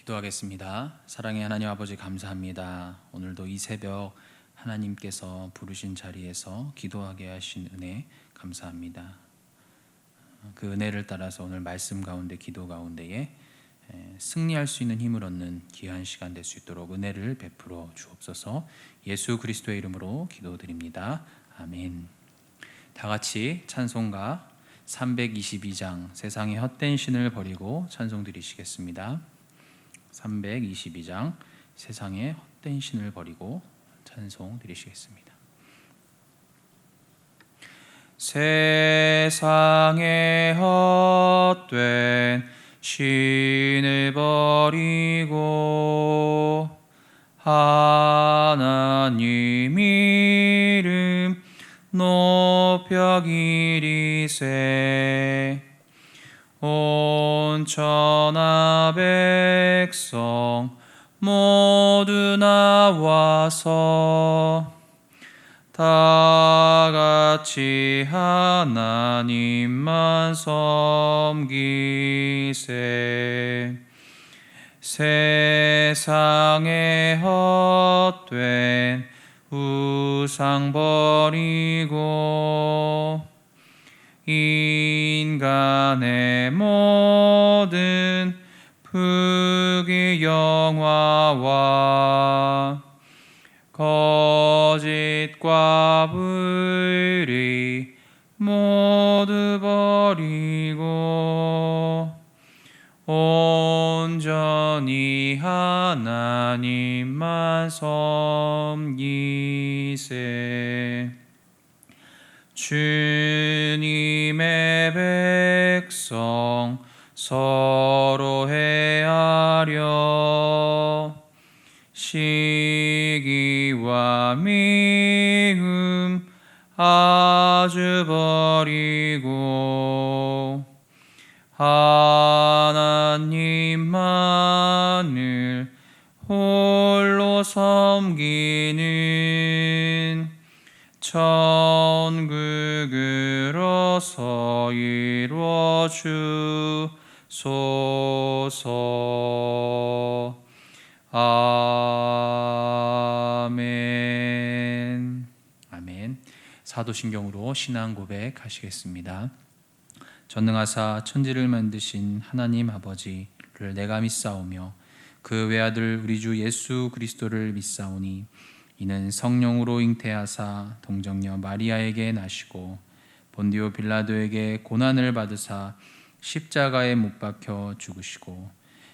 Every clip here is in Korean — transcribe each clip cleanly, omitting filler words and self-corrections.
기도하겠습니다. 사랑의 하나님 아버지 감사합니다. 오늘도 이 새벽 하나님께서 부르신 자리에서 기도하게 하신 은혜 감사합니다. 그 은혜를 따라서 오늘 말씀 가운데 기도 가운데에 승리할 수 있는 힘을 얻는 귀한 시간 될 수 있도록 은혜를 베풀어 주옵소서. 예수 그리스도의 이름으로 기도드립니다. 아멘. 다 같이 찬송가 322장 세상의 헛된 신을 버리고 찬송 드리시겠습니다. 322장 세상의 헛된 신을 버리고 찬송 드리시겠습니다. 세상의 헛된 신을 버리고 하나님 이름 높여 기리세. 온 천하 백성 모두 나와서 다 같이 하나님만 섬기세. 세상의 헛된 우상 버리고 인간의 모든 불기 영화와 거짓과 불의 모두 버리고 온전히 하나님만 섬기세. 주님의 백성 서로 헤아려 시기와 미움 아주 버리고 하나님만을 홀로 섬기는 천국으로서 이루어 주소서. 아멘. 아멘. 사도신경으로 신앙 고백하시겠습니다. 전능하사 천지를 만드신 하나님 아버지를 내가 믿사오며 그 외아들 우리 주 예수 그리스도를 믿사오니 이는 성령으로 잉태하사 동정녀 마리아에게 나시고 본디오 빌라도에게 고난을 받으사 십자가에 못 박혀 죽으시고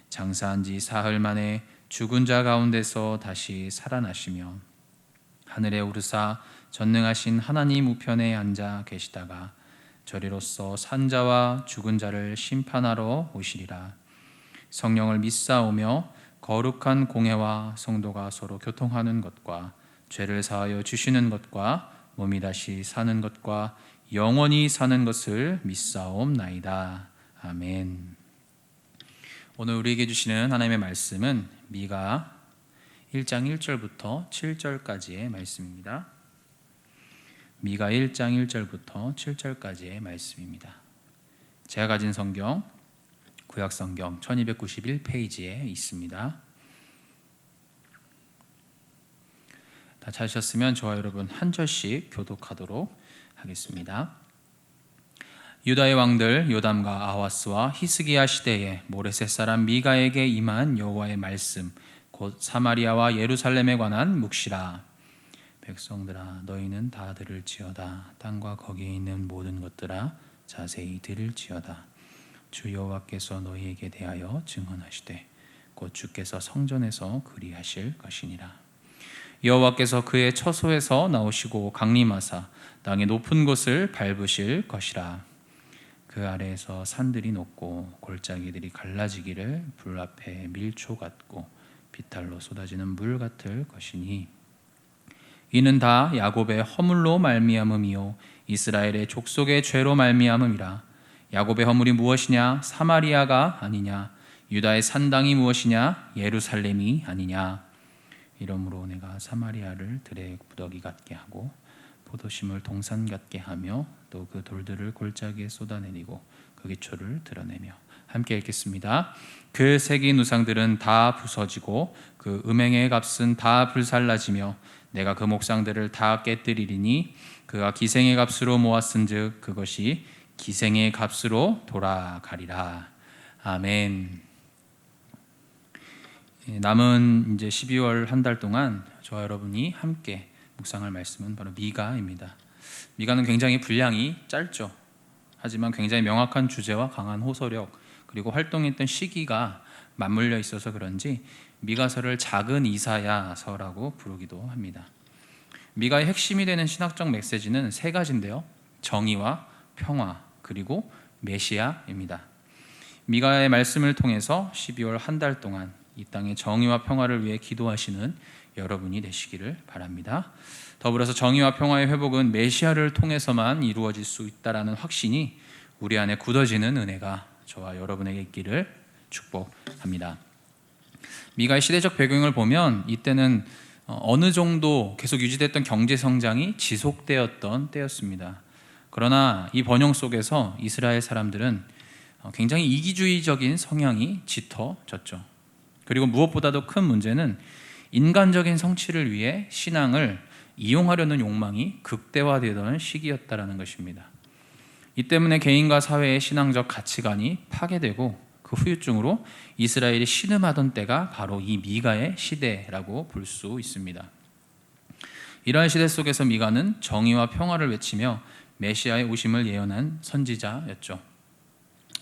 장사한 지 사흘 만에 죽은 자 가운데서 다시 살아나시며 하늘에 오르사 전능하신 하나님 우편에 앉아 계시다가 저리로서 산 자와 죽은 자를 심판하러 오시리라. 성령을 믿사오며 거룩한 공회와 성도가 서로 교통하는 것과 죄를 사하여 주시는 것과 몸이 다시 사는 것과 영원히 사는 것을 믿사옵나이다. 아멘. 오늘 우리에게 주시는 하나님의 말씀은 미가 1장 1절부터 7절까지의 말씀입니다. 미가 1장 1절부터 7절까지의 말씀입니다. 제가 가진 성경 구약성경 1291페이지에 있습니다. 다 찾으셨으면 저와 여러분 한 절씩 교독하도록 하겠습니다. 유다의 왕들 요담과 아하스와 히스기야 시대에 모레셋 사람 미가에게 임한 여호와의 말씀 곧 사마리아와 예루살렘에 관한 묵시라. 백성들아 너희는 다 들을지어다. 땅과 거기에 있는 모든 것들아 자세히 들을지어다. 주 여호와께서 너희에게 대하여 증언하시되 곧 주께서 성전에서 그리하실 것이니라. 여호와께서 그의 처소에서 나오시고 강림하사 땅의 높은 곳을 밟으실 것이라. 그 아래에서 산들이 높고 골짜기들이 갈라지기를 불 앞에 밀초 같고 비탈로 쏟아지는 물 같을 것이니 이는 다 야곱의 허물로 말미암음이요 이스라엘의 족속의 죄로 말미암음이라. 야곱의 허물이 무엇이냐? 사마리아가 아니냐? 유다의 산당이 무엇이냐? 예루살렘이 아니냐? 이러므로 내가 사마리아를 들의 부더기 같게 하고 포도심을 동산 같게 하며 또 그 돌들을 골짜기에 쏟아내리고 그 기초를 드러내며 함께 읽겠습니다. 그 새긴 우상들은 다 부서지고 그 음행의 값은 다 불살라지며 내가 그 목상들을 다 깨뜨리리니 그가 기생의 값으로 모았은즉 그것이 기생의 값으로 돌아가리라. 아멘. 남은 이제 12월 한 달 동안 저와 여러분이 함께 묵상할 말씀은 바로 미가입니다. 미가는 굉장히 분량이 짧죠. 하지만 굉장히 명확한 주제와 강한 호소력 그리고 활동했던 시기가 맞물려 있어서 그런지 미가서를 작은 이사야서라고 부르기도 합니다. 미가의 핵심이 되는 신학적 메시지는 세 가지인데요. 정의와 평화 그리고 메시아입니다. 미가의 말씀을 통해서 12월 한 달 동안 이 땅의 정의와 평화를 위해 기도하시는 여러분이 되시기를 바랍니다. 더불어서 정의와 평화의 회복은 메시아를 통해서만 이루어질 수 있다라는 확신이 우리 안에 굳어지는 은혜가 저와 여러분에게 있기를 축복합니다. 미가의 시대적 배경을 보면 이때는 어느 정도 계속 유지됐던 경제 성장이 지속되었던 때였습니다. 그러나 이 번영 속에서 이스라엘 사람들은 굉장히 이기주의적인 성향이 짙어졌죠. 그리고 무엇보다도 큰 문제는 인간적인 성취를 위해 신앙을 이용하려는 욕망이 극대화되던 시기였다라는 것입니다. 이 때문에 개인과 사회의 신앙적 가치관이 파괴되고 그 후유증으로 이스라엘이 신음하던 때가 바로 이 미가의 시대라고 볼 수 있습니다. 이러한 시대 속에서 미가는 정의와 평화를 외치며 메시아의 오심을 예언한 선지자였죠.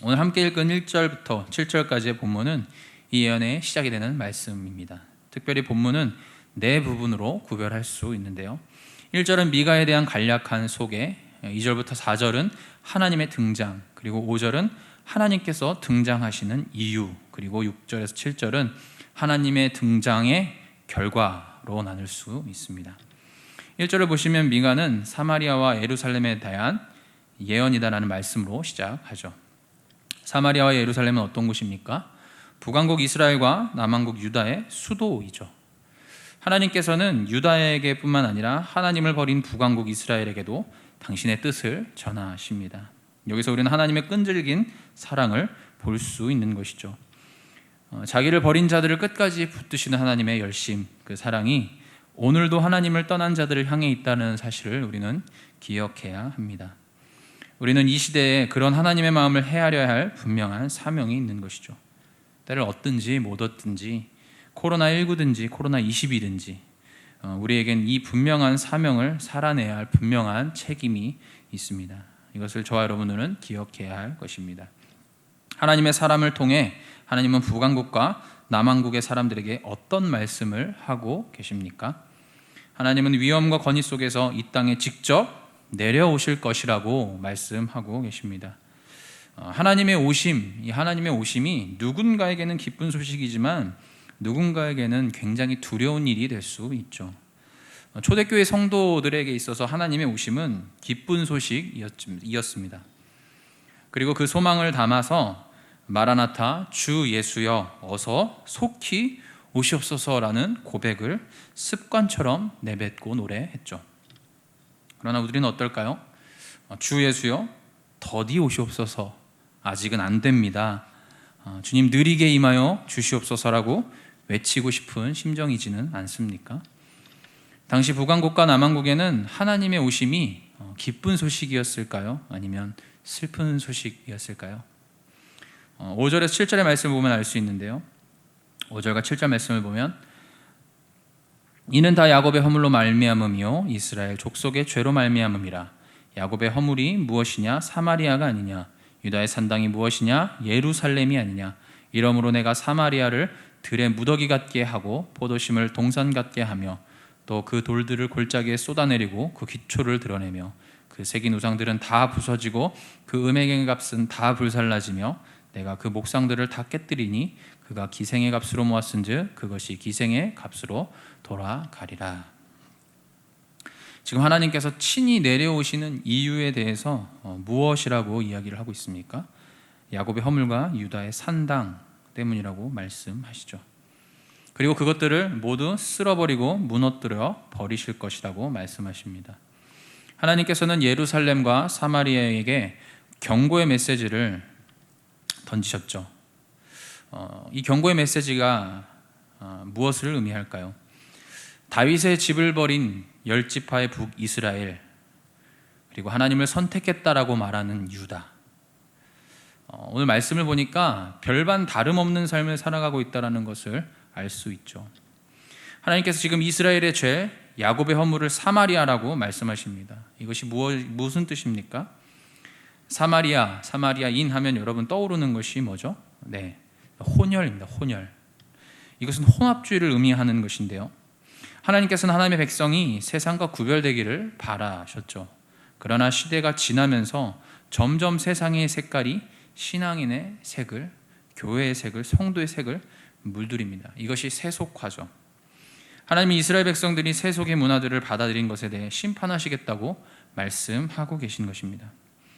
오늘 함께 읽은 1절부터 7절까지의 본문은 이 예언의 시작이 되는 말씀입니다. 특별히 본문은 네 부분으로 구별할 수 있는데요. 1절은 미가에 대한 간략한 소개, 2절부터 4절은 하나님의 등장, 그리고 5절은 하나님께서 등장하시는 이유, 그리고 6절에서 7절은 하나님의 등장의 결과로 나눌 수 있습니다. 1절을 보시면 미가는 사마리아와 예루살렘에 대한 예언이다라는 말씀으로 시작하죠. 사마리아와 예루살렘은 어떤 곳입니까? 북왕국 이스라엘과 남왕국 유다의 수도이죠. 하나님께서는 유다에게뿐만 아니라 하나님을 버린 북왕국 이스라엘에게도 당신의 뜻을 전하십니다. 여기서 우리는 하나님의 끈질긴 사랑을 볼 수 있는 것이죠. 자기를 버린 자들을 끝까지 붙드시는 하나님의 열심, 그 사랑이 오늘도 하나님을 떠난 자들을 향해 있다는 사실을 우리는 기억해야 합니다. 우리는 이 시대에 그런 하나님의 마음을 헤아려야 할 분명한 사명이 있는 것이죠. 때를 얻든지 못 얻든지 코로나19든지 코로나20이든지 우리에겐 이 분명한 사명을 살아내야 할 분명한 책임이 있습니다. 이것을 저와 여러분들은 기억해야 할 것입니다. 하나님의 사람을 통해 하나님은 북왕국과 남왕국의 사람들에게 어떤 말씀을 하고 계십니까? 하나님은 위험과 건의 속에서 이 땅에 직접 내려오실 것이라고 말씀하고 계십니다. 하나님의 오심, 이 하나님의 오심이 누군가에게는 기쁜 소식이지만 누군가에게는 굉장히 두려운 일이 될 수 있죠. 초대교회 성도들에게 있어서 하나님의 오심은 기쁜 소식이었습니다. 그리고 그 소망을 담아서 마라나타 주 예수여 어서 속히 오시옵소서라는 고백을 습관처럼 내뱉고 노래했죠. 그러나 우리는 어떨까요? 주 예수여 더디 오시옵소서, 아직은 안 됩니다. 주님 느리게 임하여 주시옵소서라고 외치고 싶은 심정이지는 않습니까? 당시 북왕국과 남왕국에는 하나님의 오심이 기쁜 소식이었을까요? 아니면 슬픈 소식이었을까요? 5절에서 7절의 말씀을 보면 알 수 있는데요. 5절과 7절 말씀을 보면 이는 다 야곱의 허물로 말미암음이요 이스라엘 족속의 죄로 말미암음이라. 야곱의 허물이 무엇이냐? 사마리아가 아니냐? 유다의 산당이 무엇이냐? 예루살렘이 아니냐? 이러므로 내가 사마리아를 들의 무더기 같게 하고 포도심을 동산 같게 하며 또 그 돌들을 골짜기에 쏟아내리고 그 기초를 드러내며 그 새긴 우상들은 다 부서지고 그 음행의 값은 다 불살라지며 내가 그 목상들을 다 깨뜨리니 그가 기생의 값으로 모았은즉 그것이 기생의 값으로 돌아가리라. 지금 하나님께서 친히 내려오시는 이유에 대해서 무엇이라고 이야기를 하고 있습니까? 야곱의 허물과 유다의 산당 때문이라고 말씀하시죠. 그리고 그것들을 모두 쓸어버리고 무너뜨려 버리실 것이라고 말씀하십니다. 하나님께서는 예루살렘과 사마리아에게 경고의 메시지를 던지셨죠. 이 경고의 메시지가 무엇을 의미할까요? 다윗의 집을 버린 10지파의 북이스라엘, 그리고 하나님을 선택했다라고 말하는 유다. 오늘 말씀을 보니까 별반 다름없는 삶을 살아가고 있다는 것을 알 수 있죠. 하나님께서 지금 이스라엘의 죄, 야곱의 허물을 사마리아라고 말씀하십니다. 이것이 무슨 뜻입니까? 사마리아인 하면 여러분 떠오르는 것이 뭐죠? 네, 혼혈입니다. 혼혈. 이것은 혼합주의를 의미하는 것인데요, 하나님께서는 하나님의 백성이 세상과 구별되기를 바라셨죠. 그러나 시대가 지나면서 점점 세상의 색깔이 신앙인의 색을, 교회의 색을, 성도의 색을 물들입니다. 이것이 세속화죠. 하나님이 이스라엘 백성들이 세속의 문화들을 받아들인 것에 대해 심판하시겠다고 말씀하고 계신 것입니다.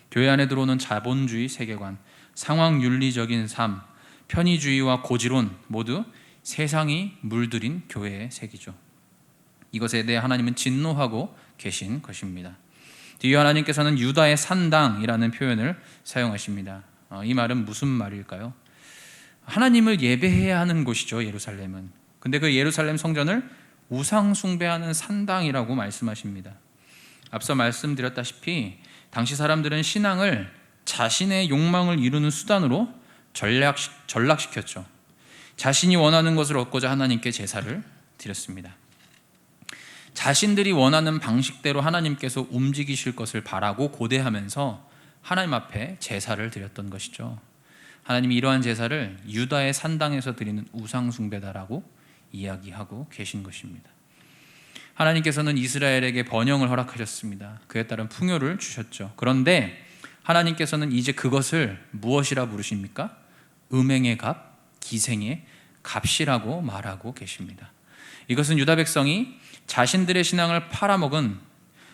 교회 안에 들어오는 자본주의 세계관, 상황윤리적인 삶, 편의주의와 고지론 모두 세상이 물들인 교회의 색이죠. 이것에 대해 하나님은 진노하고 계신 것입니다. 뒤에 하나님께서는 유다의 산당이라는 표현을 사용하십니다. 이 말은 무슨 말일까요? 하나님을 예배해야 하는 곳이죠, 예루살렘은. 근데 그 예루살렘 성전을 우상 숭배하는 산당이라고 말씀하십니다. 앞서 말씀드렸다시피 당시 사람들은 신앙을 자신의 욕망을 이루는 수단으로 전락시켰죠. 자신이 원하는 것을 얻고자 하나님께 제사를 드렸습니다. 자신들이 원하는 방식대로 하나님께서 움직이실 것을 바라고 고대하면서 하나님 앞에 제사를 드렸던 것이죠. 하나님이 이러한 제사를 유다의 산당에서 드리는 우상 숭배다라고 이야기하고 계신 것입니다. 하나님께서는 이스라엘에게 번영을 허락하셨습니다. 그에 따른 풍요를 주셨죠. 그런데 하나님께서는 이제 그것을 무엇이라 부르십니까? 음행의 값, 기생의 값이라고 말하고 계십니다. 이것은 유다 백성이 자신들의 신앙을 팔아먹은,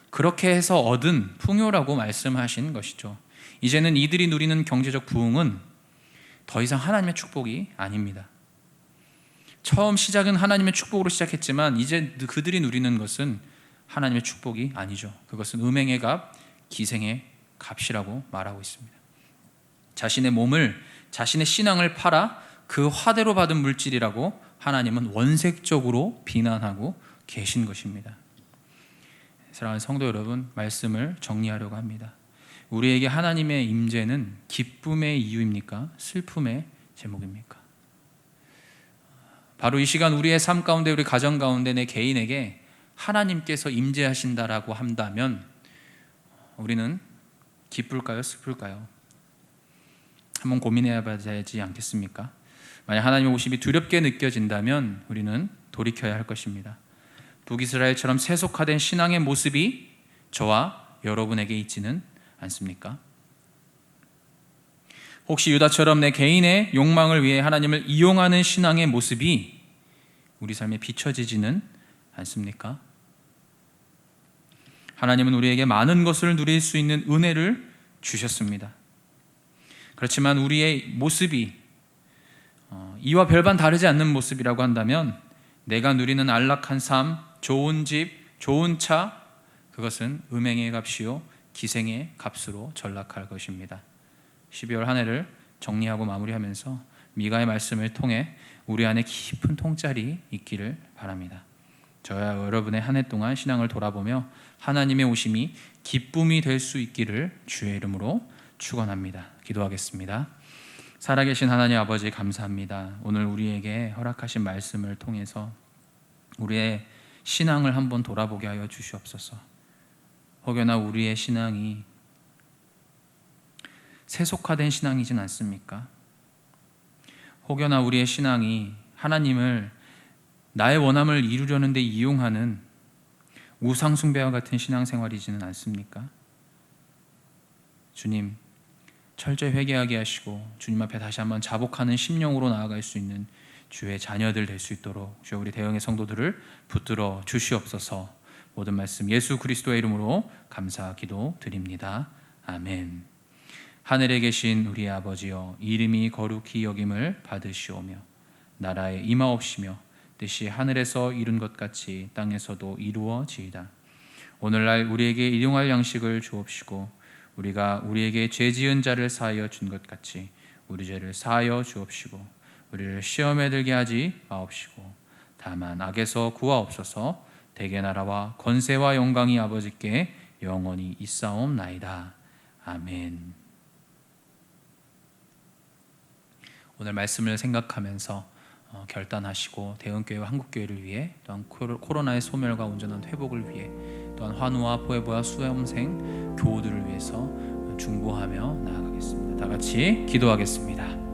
그렇게 해서 얻은 풍요라고 말씀하신 것이죠. 이제는 이들이 누리는 경제적 부흥은 더 이상 하나님의 축복이 아닙니다. 처음 시작은 하나님의 축복으로 시작했지만 이제 그들이 누리는 것은 하나님의 축복이 아니죠. 그것은 음행의 값, 기생의 값이라고 말하고 있습니다. 자신의 몸을, 자신의 신앙을 팔아 그 화대로 받은 물질이라고 하나님은 원색적으로 비난하고 계신 것입니다. 사랑하는 성도 여러분, 말씀을 정리하려고 합니다. 우리에게 하나님의 임재는 기쁨의 이유입니까? 슬픔의 제목입니까? 바로 이 시간 우리의 삶 가운데, 우리 가정 가운데, 내 개인에게 하나님께서 임재하신다라고 한다면 우리는 기쁠까요? 슬플까요? 한번 고민해 봐야 되지 않겠습니까? 만약 하나님의 오심이 두렵게 느껴진다면 우리는 돌이켜야 할 것입니다. 북이스라엘처럼 세속화된 신앙의 모습이 저와 여러분에게 있지는 않습니까? 혹시 유다처럼 내 개인의 욕망을 위해 하나님을 이용하는 신앙의 모습이 우리 삶에 비춰지지는 않습니까? 하나님은 우리에게 많은 것을 누릴 수 있는 은혜를 주셨습니다. 그렇지만 우리의 모습이 이와 별반 다르지 않는 모습이라고 한다면 내가 누리는 안락한 삶, 좋은 집, 좋은 차, 그것은 음행의 값이요 기생의 값으로 전락할 것입니다. 12월 한 해를 정리하고 마무리하면서 미가의 말씀을 통해 우리 안에 깊은 통찰이 있기를 바랍니다. 저와 여러분의 한 해 동안 신앙을 돌아보며 하나님의 오심이 기쁨이 될 수 있기를 주의 이름으로 축원합니다. 기도하겠습니다. 살아계신 하나님 아버지, 감사합니다. 오늘 우리에게 허락하신 말씀을 통해서 우리의 신앙을 한번 돌아보게 하여 주시옵소서. 혹여나 우리의 신앙이 세속화된 신앙이진 않습니까? 혹여나 우리의 신앙이 하나님을 나의 원함을 이루려는 데 이용하는 우상숭배와 같은 신앙생활이지는 않습니까? 주님, 철저히 회개하게 하시고 주님 앞에 다시 한번 자복하는 심령으로 나아갈 수 있는 주의 자녀들 될 수 있도록 주여 우리 대형의 성도들을 붙들어 주시옵소서. 모든 말씀 예수 그리스도의 이름으로 감사 기도 드립니다. 아멘. 하늘에 계신 우리의 아버지여, 이름이 거룩히 여김을 받으시오며 나라에 임하옵시며 뜻이 하늘에서 이룬 것 같이 땅에서도 이루어지이다. 오늘날 우리에게 일용할 양식을 주옵시고 우리가 우리에게 죄 지은 자를 사하여 준 것 같이 우리 죄를 사하여 주옵시고 우리를 시험에 들게 하지 마옵시고 다만 악에서 구하옵소서. 대개 나라와 권세와 영광이 아버지께 영원히 있사옵나이다. 아멘. 오늘 말씀을 생각하면서 결단하시고 대흥교회와 한국교회를 위해 또한 코로나의 소멸과 온전한 회복을 위해 또한 환우와 포에버와 수험생 교우들을 위해서 중보하며 나아가겠습니다. 다 같이 기도하겠습니다.